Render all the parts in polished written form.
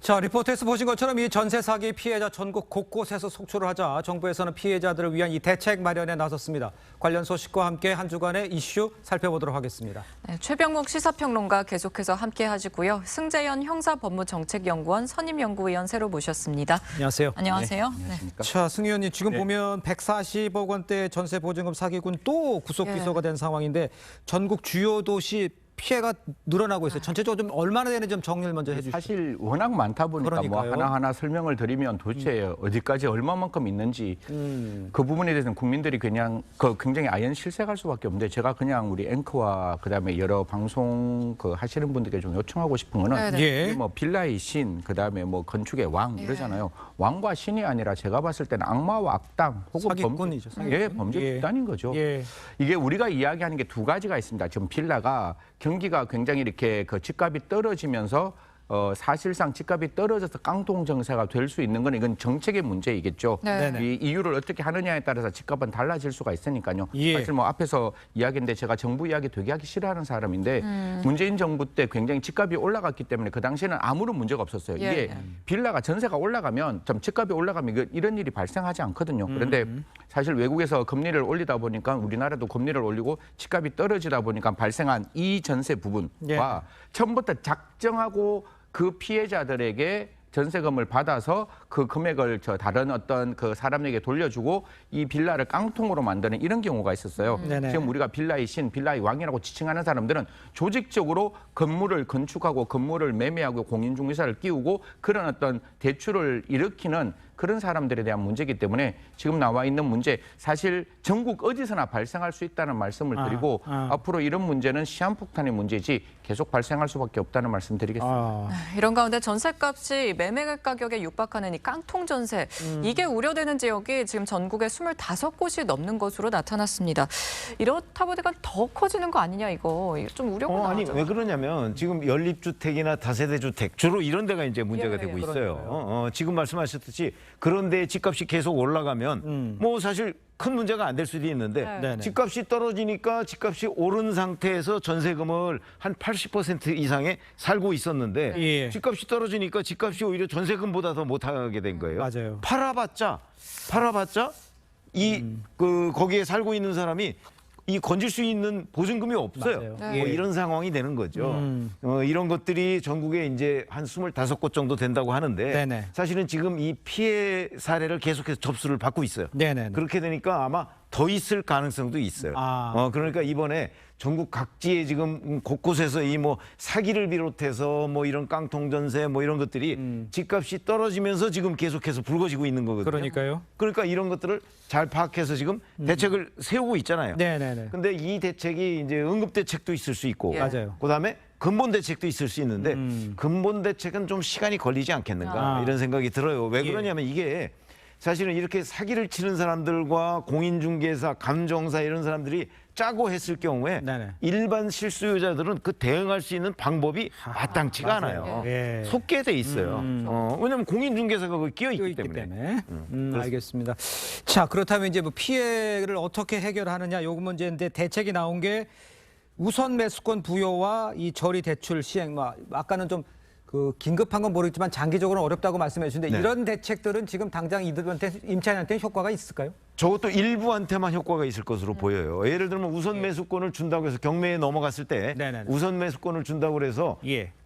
자, 리포트에서 보신 것처럼 이 전세 사기 피해자 전국 곳곳에서 속출을 하자 정부에서는 피해자들을 위한 이 대책 마련에 나섰습니다. 관련 소식과 함께 한 주간의 이슈 살펴보도록 하겠습니다. 네, 최병욱 시사평론가 계속해서 함께 하시고요. 승재현 형사법무정책연구원 선임연구위원 새로 모셨습니다. 안녕하세요. 안녕하세요. 네. 자, 승 의원님 지금 보면 140억 원대 전세 보증금 사기군 또 구속 기소가 된 상황인데 전국 주요 도시 피해가 늘어나고 있어요. 전체적으로 좀 얼마나 되는지 좀 정리를 먼저 해주시죠. 사실 워낙 많다 보니까 그러니까요. 뭐 하나하나 설명을 드리면 도대체 어디까지 얼마만큼 있는지 그 부분에 대해서는 국민들이 그냥 굉장히 아연 실색할 수밖에 없는데 제가 그냥 우리 앵커와 그다음에 여러 방송 하시는 분들께 좀 요청하고 싶은 거는 예. 뭐 빌라의 신, 그다음에 뭐 건축의 왕 이러잖아요. 왕과 신이 아니라 제가 봤을 때는 악마와 악당 혹은 사기꾼이죠, 사기꾼. 범죄 집단인 거죠. 예. 이게 우리가 이야기하는 게 두 가지가 있습니다. 지금 빌라가 경기가 굉장히 이렇게 집값이 떨어지면서 사실상 집값이 떨어져서 깡통 정세가 될 수 있는 건 이건 정책의 문제이겠죠. 네. 이 이유를 어떻게 하느냐에 따라서 집값은 달라질 수가 있으니까요. 예. 사실 뭐 앞에서 이야기인데 제가 정부 이야기 되게 하기 싫어하는 사람인데 문재인 정부 때 굉장히 집값이 올라갔기 때문에 그 당시에는 아무런 문제가 없었어요. 이게 빌라가 전세가 올라가면 좀 집값이 올라가면 이런 일이 발생하지 않거든요. 그런데 사실 외국에서 금리를 올리다 보니까 우리나라도 금리를 올리고 집값이 떨어지다 보니까 발생한 이 전세 부분과 처음부터 작정하고 그 피해자들에게 전세금을 받아서 그 금액을 다른 어떤 그 사람에게 돌려주고 이 빌라를 깡통으로 만드는 이런 경우가 있었어요. 지금 우리가 빌라의 신, 빌라의 왕이라고 지칭하는 사람들은 조직적으로 건물을 건축하고 건물을 매매하고 공인중개사를 끼우고 그런 어떤 대출을 일으키는 그런 사람들에 대한 문제이기 때문에 지금 나와 있는 문제 사실 전국 어디서나 발생할 수 있다는 말씀을 드리고 앞으로 이런 문제는 시한폭탄의 문제지 계속 발생할 수밖에 없다는 말씀 드리겠습니다. 이런 가운데 전세값이 매매 가격에 육박하는 이 깡통 전세 이게 우려되는 지역이 지금 전국에 25곳이 넘는 것으로 나타났습니다. 이렇다 보니까 더 커지는 거 아니냐 이거 좀 우려가 아니 나죠. 왜 그러냐면 지금 연립주택이나 다세대 주택 주로 이런 데가 이제 문제가 되고 있어요. 지금 말씀하셨듯이 그런데 집값이 계속 올라가면 뭐 사실 큰 문제가 안 될 수도 있는데 집값이 떨어지니까 집값이 오른 상태에서 전세금을 한 80% 이상에 살고 있었는데 집값이 떨어지니까 집값이 오히려 전세금보다 더 못하게 된 거예요. 맞아요. 팔아봤자 거기에 살고 있는 사람이 이 건질 수 있는 보증금이 없어요. 뭐 이런 상황이 되는 거죠. 이런 것들이 전국에 이제 한 25곳 정도 된다고 하는데 사실은 지금 이 피해 사례를 계속해서 접수를 받고 있어요. 그렇게 되니까 아마 더 있을 가능성도 있어요. 그러니까 이번에 전국 각지에 지금 곳곳에서 이 뭐 사기를 비롯해서 뭐 이런 깡통 전세 뭐 이런 것들이 집값이 떨어지면서 지금 계속해서 불거지고 있는 거거든요. 그러니까요. 그러니까 이런 것들을 잘 파악해서 지금 대책을 세우고 있잖아요. 근데 이 대책이 이제 응급 대책도 있을 수 있고, 그다음에 근본 대책도 있을 수 있는데 근본 대책은 좀 시간이 걸리지 않겠는가 이런 생각이 들어요. 왜 그러냐면 이게 사실은 이렇게 사기를 치는 사람들과 공인중개사, 감정사 이런 사람들이 짜고 했을 경우에 일반 실수요자들은 그 대응할 수 있는 방법이 마땅치가 않아요. 속게 돼 있어요. 왜냐하면 공인중개사가 거기 끼어 있기 때문에. 알겠습니다. 자, 그렇다면 이제 뭐 피해를 어떻게 해결하느냐 요거 문제인데 대책이 나온 게 우선 매수권 부여와 이 저리 대출 시행. 아까는 좀 긴급한 건 모르겠지만 장기적으로는 어렵다고 말씀해 주셨는데 이런 대책들은 지금 당장 이들한테 임차인한테 효과가 있을까요? 저것도 일부한테만 효과가 있을 것으로 보여요. 예를 들면 우선 매수권을 준다고 해서 경매에 넘어갔을 때 우선 매수권을 준다고 해서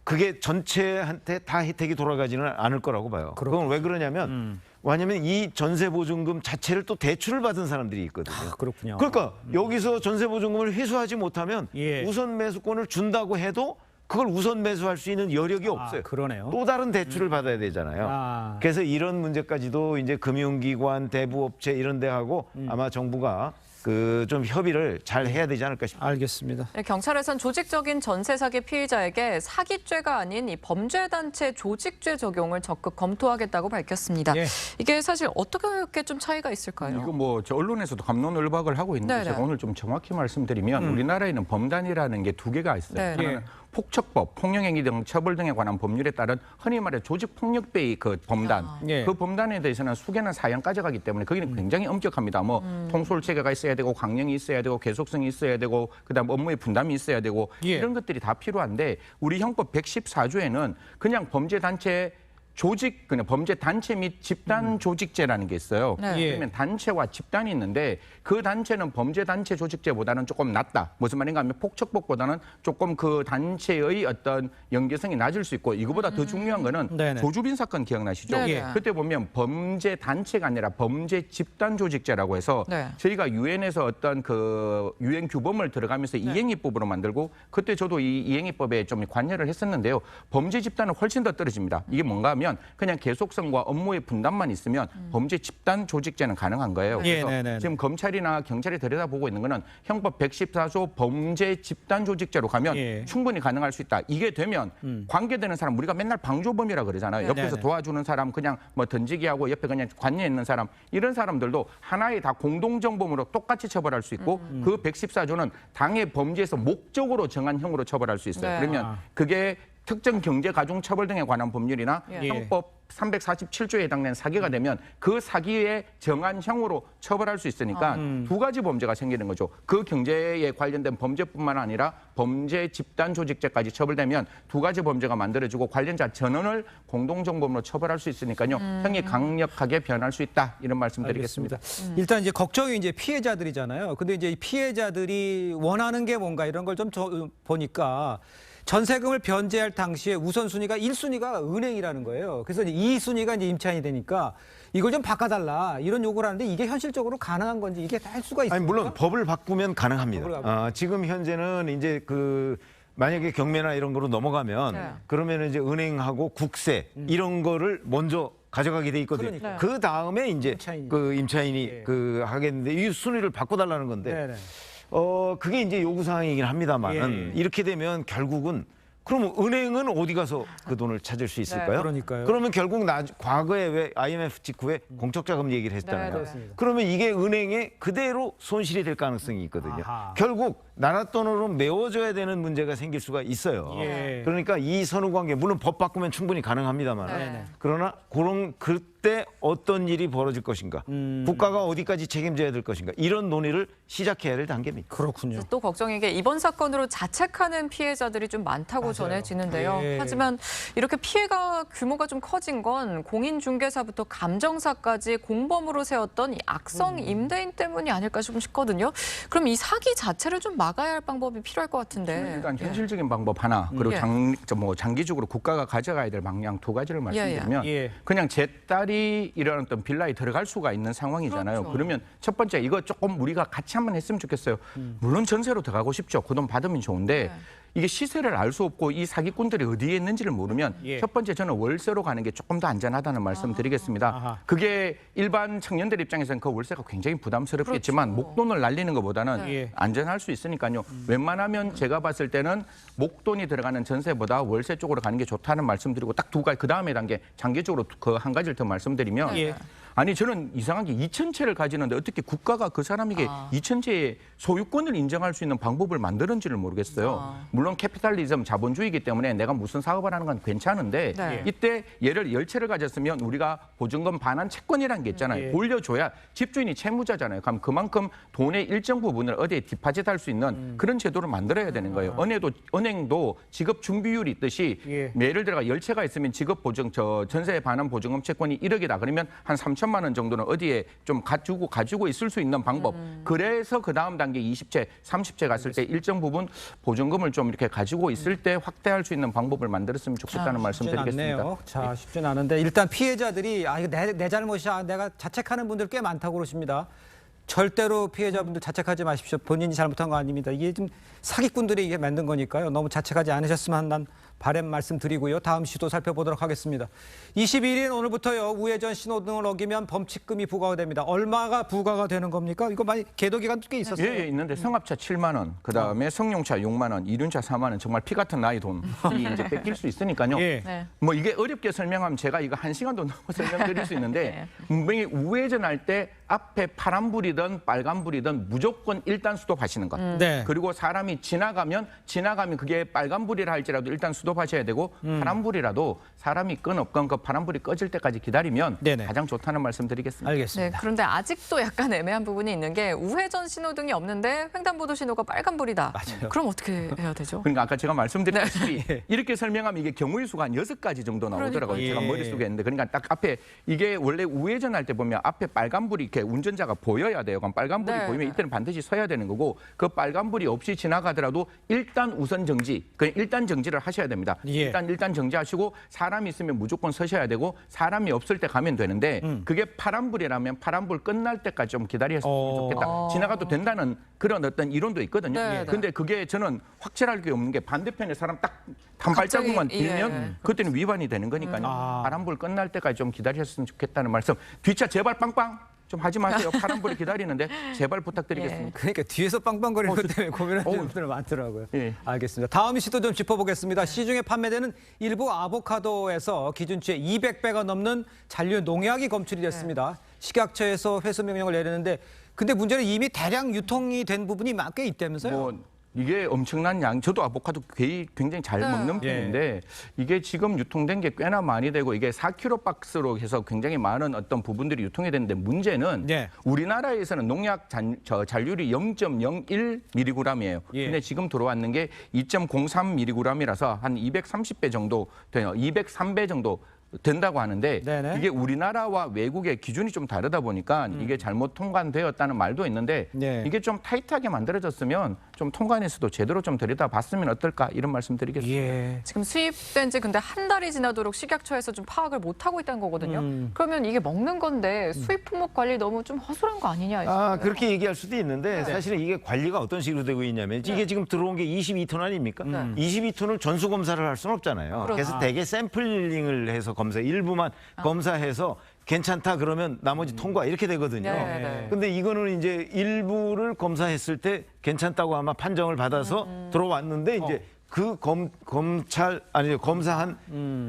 그게 전체한테 다 혜택이 돌아가지는 않을 거라고 봐요. 그건 왜 그러냐면 왜냐하면 이 전세보증금 자체를 또 대출을 받은 사람들이 있거든요. 그렇군요. 그러니까 여기서 전세보증금을 회수하지 못하면 우선 매수권을 준다고 해도 그걸 우선 매수할 수 있는 여력이 없어요. 그러네요. 또 다른 대출을 받아야 되잖아요. 그래서 이런 문제까지도 이제 금융기관, 대부업체 이런 데하고 아마 정부가 좀 협의를 잘 해야 되지 않을까 싶습니다. 알겠습니다. 경찰에선 조직적인 전세 사기 피해자에게 사기죄가 아닌 이 범죄단체 조직죄 적용을 적극 검토하겠다고 밝혔습니다. 이게 사실 어떻게 좀 차이가 있을까요? 이거 뭐 저 언론에서도 갑론을박을 하고 있는데 제가 오늘 좀 정확히 말씀드리면 우리나라에는 범단이라는 게 두 개가 있어요. 하나는 폭처법, 폭력행위 등 처벌 등에 관한 법률에 따른 흔히 말해 조직폭력배의 그 범단. 그 범단에 대해서는 수개나 4년까지 가기 때문에 거기는 굉장히 엄격합니다. 뭐 통솔체계가 있어야 되고 강령이 있어야 되고 계속성이 있어야 되고 그다음 업무의 분담이 있어야 되고 이런 것들이 다 필요한데 우리 형법 114조에는 그냥 범죄단체 조직 그냥 범죄 단체 및 집단 조직죄라는 게 있어요. 네. 그러면 단체와 집단이 있는데 그 단체는 범죄 단체 조직죄보다는 조금 낮다. 무슨 말인가 하면 폭척법보다는 조금 그 단체의 어떤 연계성이 낮을 수 있고 이거보다 더 중요한 거는 네네. 조주빈 사건 기억나시죠? 네네. 그때 보면 범죄 단체가 아니라 범죄 집단 조직죄라고 해서 네. 저희가 유엔에서 어떤 그 유엔 규범을 들어가면서 이행위법으로 만들고 그때 저도 이 이행위법에 좀 관여를 했었는데요. 범죄 집단은 훨씬 더 떨어집니다. 이게 뭔가 하면 그냥 계속성과 업무의 분담만 있으면 범죄 집단 조직죄는 가능한 거예요. 예, 그래서 네네네. 지금 검찰이나 경찰이 들여다보고 있는 거는 형법 114조 범죄 집단 조직죄로 가면 예. 충분히 가능할 수 있다. 이게 되면 관계되는 사람 우리가 맨날 방조범이라 그러잖아요. 옆에서 네네. 도와주는 사람 그냥 뭐 던지기 하고 옆에 그냥 관여 있는 사람 이런 사람들도 하나의 다 공동정범으로 똑같이 처벌할 수 있고 그 114조는 당의 범죄에서 목적으로 정한 형으로 처벌할 수 있어요. 네. 그러면 그게 특정 경제 가중 처벌 등에 관한 법률이나 예. 형법 347조에 해당되는 사기가 되면 그 사기에 정한 형으로 처벌할 수 있으니까 두 가지 범죄가 생기는 거죠. 그 경제에 관련된 범죄뿐만 아니라 범죄 집단 조직죄까지 처벌되면 두 가지 범죄가 만들어지고 관련자 전원을 공동정범으로 처벌할 수 있으니까요. 형이 강력하게 변할 수 있다. 이런 말씀드리겠습니다. 일단 이제 걱정이 이제 피해자들이잖아요. 근데 이제 이 피해자들이 원하는 게 뭔가 이런 걸 좀 보니까 전세금을 변제할 당시에 우선순위가 1순위가 은행이라는 거예요. 그래서 이제 2순위가 이제 임차인이 되니까 이걸 좀 바꿔달라 이런 요구를 하는데 이게 현실적으로 가능한 건지 이게 할 수가 있습니까? 아니 물론 법을 바꾸면 가능합니다. 법을 바꾸면. 지금 현재는 이제 그 만약에 경매나 이런 거로 넘어가면 네. 그러면 이제 은행하고 국세 이런 거를 먼저 가져가게 돼 있거든요. 그러니까요. 그 다음에 이제 임차인이. 그 임차인이 예. 그 하겠는데 이 순위를 바꿔달라는 건데 네네. 그게 이제 요구 사항이긴 합니다만은 예. 이렇게 되면 결국은 그러면 은행은 어디 가서 그 돈을 찾을 수 있을까요? 네, 그러니까요. 그러면 결국 과거에 왜 IMF 직후에 공적자금 얘기를 했잖아요. 네, 그렇습니다. 그러면 이게 은행에 그대로 손실이 될 가능성이 있거든요. 아하. 결국 나라 돈으로 메워줘야 되는 문제가 생길 수가 있어요. 예. 그러니까 이 선후 관계 물론 법 바꾸면 충분히 가능합니다만 네. 그러나 그런 그때 어떤 일이 벌어질 것인가, 국가가 어디까지 책임져야 될 것인가 이런 논의를 시작해야 될 단계입니다. 그렇군요. 또 걱정인 게 이번 사건으로 자책하는 피해자들이 좀 많다고 전해지는데요. 예. 하지만 이렇게 피해가 규모가 좀 커진 건 공인중개사부터 감정사까지 공범으로 세웠던 이 악성 임대인 때문이 아닐까 좀 싶거든요. 그럼 이 사기 자체를 좀 막아야 할 방법이 필요할 것 같은데. 일단 현실적인 방법 하나 그리고 예. 장기적으로 국가가 가져가야 될 방향 두 가지를 말씀드리면 예. 그냥 제 딸이 이런 어떤 빌라에 들어갈 수가 있는 상황이잖아요. 그렇죠. 그러면 첫 번째 이거 조금 우리가 같이 한번 했으면 좋겠어요. 물론 전세로 들어가고 싶죠. 그 돈 받으면 좋은데 네. 이게 시세를 알 수 없고 이 사기꾼들이 어디에 있는지를 모르면 예. 첫 번째 저는 월세로 가는 게 조금 더 안전하다는 말씀 드리겠습니다. 아하. 그게 일반 청년들 입장에서는 그 월세가 굉장히 부담스럽겠지만 그렇죠. 목돈을 날리는 것보다는 네. 안전할 수 있으니까요. 웬만하면 제가 봤을 때는 목돈이 들어가는 전세보다 월세 쪽으로 가는 게 좋다는 말씀드리고 딱 두 가지 그 다음에 단계 장기적으로 그 한 가지를 더 말씀드리면 예. 아니 저는 이상한 게 2,000채를 가지는데 어떻게 국가가 그 사람에게 2,000채의 소유권을 인정할 수 있는 방법을 만드는지를 모르겠어요. 물론 캐피탈리즘 자본주의이기 때문에 내가 무슨 사업을 하는 건 괜찮은데 네. 이때 예를 10채를 가졌으면 우리가 보증금 반환 채권이라는 게 있잖아요. 예. 돌려줘야 집주인이 채무자잖아요. 그럼 그만큼 돈의 일정 부분을 어디에 디파짓할 수 있는 그런 제도를 만들어야 되는 거예요. 은행도 지급 중비율이 있듯이 예. 예를 들어 10채가 있으면 지급 보증 전세 반환 보증금 채권이 1억이다. 그러면 한 3천만 원 정도는 어디에 좀 가지고 있을 수 있는 방법. 그래서 그 다음 단계 20채, 30채 갔을 때 일정 부분 보증금을 좀 이렇게 가지고 있을 때 확대할 수 있는 방법을 만들었으면 좋겠다는 말씀 쉽진 드리겠습니다. 않네요. 자, 쉽진 않은데 일단 피해자들이 이거 내 잘못이야. 내가 자책하는 분들 꽤 많다고 그러십니다. 절대로 피해자분들 자책하지 마십시오. 본인이 잘못한 거 아닙니다. 이게 좀 사기꾼들이 이게 만든 거니까요. 너무 자책하지 않으셨으면 난 바람 말씀드리고요. 다음 시도 살펴보도록 하겠습니다. 21일 오늘부터요. 우회전 신호등을 어기면 범칙금이 부과가 됩니다. 얼마가 부과가 되는 겁니까? 이거 많이 계도 기간도 꽤 있었어요. 예, 있는데 성합차 7만 원, 그다음에 성룡차 6만 원, 이륜차 4만 원, 정말 피 같은 나이 돈이 이제 뺏길 수 있으니까요. 예. 네. 뭐 이게 어렵게 설명하면 제가 이거 1시간도 넘어 설명드릴 수 있는데 분명히 우회전할 때 앞에 파란불이든 빨간불이든 무조건 일단 스톱하시는 것. 네. 그리고 사람이 지나가면 그게 빨간불이라 할지라도 일단 스톱하셔야 되고 파란불이라도 사람이 끈 없건 그 파란불이 꺼질 때까지 기다리면 네네. 가장 좋다는 말씀드리겠습니다. 알겠습니다. 네, 그런데 아직도 약간 애매한 부분이 있는 게 우회전 신호등이 없는데 횡단보도 신호가 빨간불이다. 맞아요. 그럼 어떻게 해야 되죠? 그러니까 아까 제가 말씀드렸다시피 이렇게 설명하면 이게 경우의 수가 한 6가지 정도 나오더라고요. 그러니까요. 제가 예. 머릿속에 있는데 그러니까 딱 앞에 이게 원래 우회전할 때 보면 앞에 빨간불이 이렇게 운전자가 보여야 돼요. 그럼 빨간불이 네, 보이면 네. 이때는 반드시 서야 되는 거고 그 빨간불이 없이 지나가더라도 일단 우선 정지, 그냥 일단 정지를 하셔야 됩니다. 예. 일단 정지하시고 사람이 있으면 무조건 서셔야 되고 사람이 없을 때 가면 되는데 그게 파란불이라면 파란불 끝날 때까지 좀 기다렸으면 좋겠다. 지나가도 된다는 그런 어떤 이론도 있거든요. 네, 근데 그게 저는 확실할 게 없는 게 반대편에 사람 딱 한 갑자기, 발자국만 뒤면 예. 그때는 위반이 되는 거니까요. 파란불 끝날 때까지 좀 기다리셨으면 좋겠다는 말씀. 뒷차 제발 빵빵 좀 하지 마세요. 파란불이 기다리는데 제발 부탁드리겠습니다. 그러니까 뒤에서 빵빵거리는 것 때문에 고민하시는 분들 많더라고요. 예. 알겠습니다. 다음 이슈도 좀 짚어보겠습니다. 시중에 판매되는 일부 아보카도에서 기준치의 200배가 넘는 잔류 농약이 검출이 됐습니다. 식약처에서 회수 명령을 내렸는데 근데 문제는 이미 대량 유통이 된 부분이 꽤 있다면서요? 뭐 이게 엄청난 양. 저도 아보카도 굉장히 잘 먹는 편인데 이게 지금 유통된 게 꽤나 많이 되고 이게 4kg 박스로 해서 굉장히 많은 어떤 부분들이 유통이 되는데 문제는 우리나라에서는 농약 잔류율이 0.01mg이에요. 예. 근데 지금 들어왔는 게 2.03mg이라서 한 230배 정도 돼요. 203배 정도 된다고 하는데 네네. 이게 우리나라와 외국의 기준이 좀 다르다 보니까 이게 잘못 통관되었다는 말도 있는데 네. 이게 좀 타이트하게 만들어졌으면 좀 통관에서도 제대로 좀 들여다봤으면 어떨까 이런 말씀 드리겠습니다. 예. 지금 수입된 지 근데 한 달이 지나도록 식약처에서 좀 파악을 못 하고 있다는 거거든요. 그러면 이게 먹는 건데 수입 품목 관리 너무 좀 허술한 거 아니냐? 아, 그렇게 얘기할 수도 있는데 사실은 이게 관리가 어떤 식으로 되고 있냐면 이게 지금 들어온 게 22톤 아닙니까? 22톤을 전수 검사를 할 수는 없잖아요. 그래서 대개 샘플링을 해서 일부만 검사해서 괜찮다 그러면 나머지 통과 이렇게 되거든요. 근데 이거는 이제 일부를 검사했을 때 괜찮다고 아마 판정을 받아서 들어왔는데 이제 그 검사한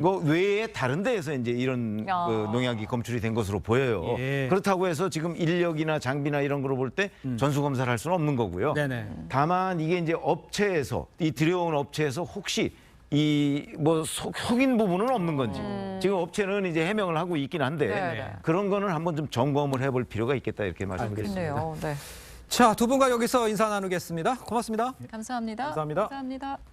거 외에 다른 데에서 이제 이런 그 농약이 검출이 된 것으로 보여요. 예. 그렇다고 해서 지금 인력이나 장비나 이런 거로 볼 때 전수 검사를 할 수는 없는 거고요. 네네. 다만 이게 이제 업체에서 이 들여온 업체에서 혹시 이 뭐 속인 부분은 없는 건지 지금 업체는 이제 해명을 하고 있긴 한데 그런 거는 한번 좀 점검을 해볼 필요가 있겠다 이렇게 말씀드리겠습니다. 그렇네요. 네. 자, 두 분과 여기서 인사 나누겠습니다. 고맙습니다. 감사합니다. 감사합니다. 감사합니다.